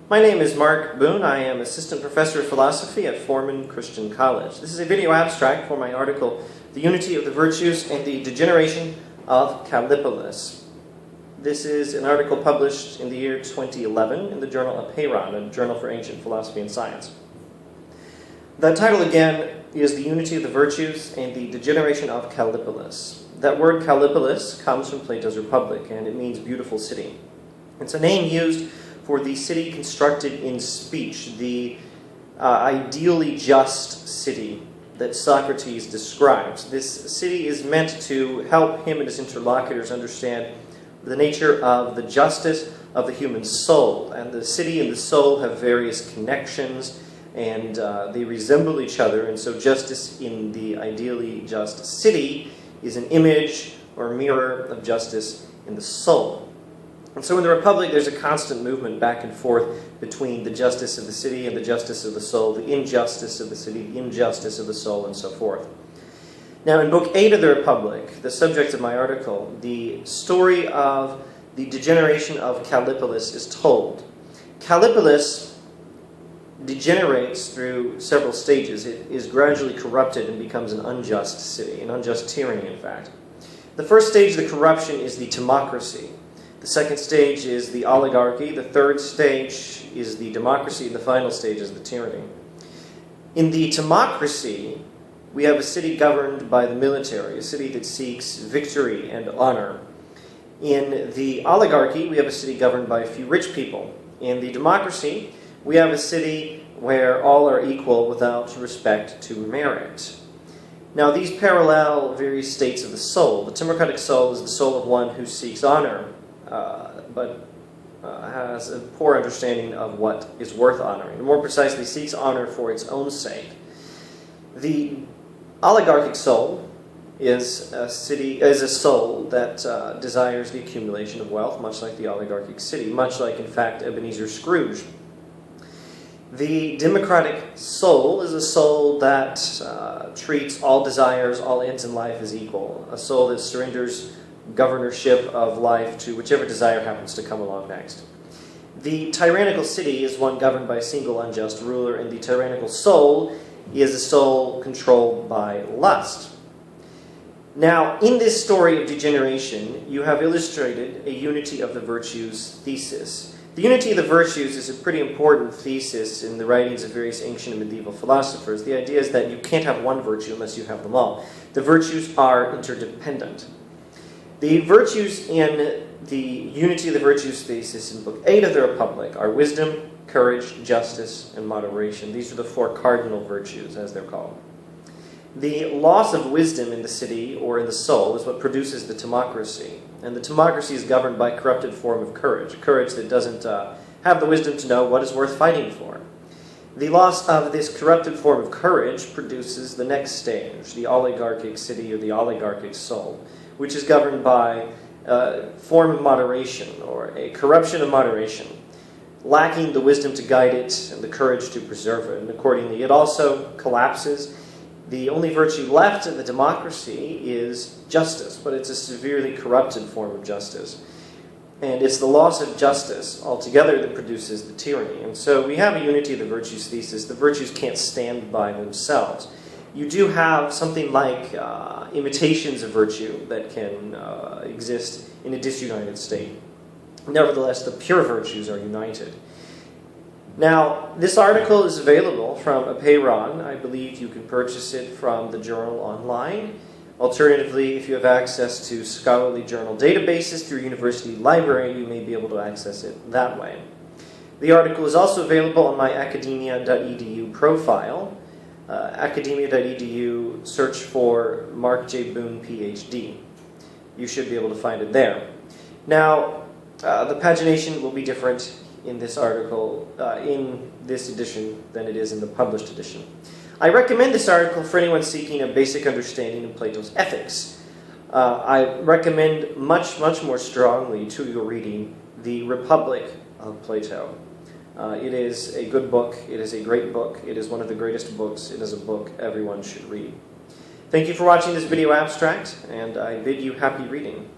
My name is Mark Boone. I am Assistant Professor of Philosophy at Foreman Christian College. This is a video abstract for my article, The Unity of the Virtues and the Degeneration of Kallipolis. This is an article published in the year 2011 in the journal Apeiron, a journal for ancient philosophy and science. The title again is The Unity of the Virtues and the Degeneration of Kallipolis. That word Kallipolis comes from Plato's Republic, and it means beautiful city. It's a name used for the city constructed in speech, the ideally just city that Socrates describes. This city is meant to help him and his interlocutors understand the nature of the justice of the human soul. And the city and the soul have various connections, and they resemble each other, and so justice in the ideally just city is an image or mirror of justice in the soul. And so in the Republic, there's a constant movement back and forth between the justice of the city and the justice of the soul, the injustice of the city, the injustice of the soul, and so forth. Now, in Book 8 of the Republic, the subject of my article, the story of the degeneration of Kallipolis is told. Kallipolis degenerates through several stages. It is gradually corrupted and becomes an unjust city, an unjust tyranny, in fact. The first stage of the corruption is the timocracy. The second stage is the oligarchy. The third stage is the democracy. And the final stage is the tyranny. In the timocracy, we have a city governed by the military, a city that seeks victory and honor. In the oligarchy, we have a city governed by a few rich people. In the democracy, we have a city where all are equal without respect to merit. Now, these parallel various states of the soul. The timocratic soul is the soul of one who seeks honor, but has a poor understanding of what is worth honoring. More precisely, seeks honor for its own sake. The oligarchic soul is a soul that desires the accumulation of wealth, much like the oligarchic city, much like, in fact, Ebenezer Scrooge. The democratic soul is a soul that treats all desires, all ends in life as equal, a soul that surrenders governorship of life to whichever desire happens to come along next. The tyrannical city is one governed by a single unjust ruler, and the tyrannical soul is a soul controlled by lust. Now, in this story of degeneration, you have illustrated a unity of the virtues thesis. The unity of the virtues is a pretty important thesis in the writings of various ancient and medieval philosophers. The idea is that you can't have one virtue unless you have them all. The virtues are interdependent. The virtues in the unity of the virtues thesis in Book 8 of the Republic are wisdom, courage, justice, and moderation. These are the four cardinal virtues, as they're called. The loss of wisdom in the city or in the soul is what produces the timocracy. And the timocracy is governed by a corrupted form of courage, a courage that doesn't have the wisdom to know what is worth fighting for. The loss of this corrupted form of courage produces the next stage, the oligarchic city or the oligarchic soul, which is governed by a form of moderation or a corruption of moderation, lacking the wisdom to guide it and the courage to preserve it. And accordingly, it also collapses. The only virtue left in the democracy is justice, but it's a severely corrupted form of justice. And it's the loss of justice altogether that produces the tyranny. And so we have a unity of the virtues thesis. The virtues can't stand by themselves. You do have something like imitations of virtue that can exist in a disunited state. Nevertheless, the pure virtues are united. Now, this article is available from Apeiron. I believe you can purchase it from the journal online. Alternatively, if you have access to scholarly journal databases through university library, you may be able to access it that way. The article is also available on my academia.edu profile. Academia.edu, search for Mark J. Boone, PhD. You should be able to find it there. Now, the pagination will be different in this article, in this edition, than it is in the published edition. I recommend this article for anyone seeking a basic understanding of Plato's ethics. I recommend much more strongly to your reading The Republic of Plato. It is a good book. It is a great book. It is one of the greatest books. It is a book everyone should read. Thank you for watching this video abstract, and I bid you happy reading.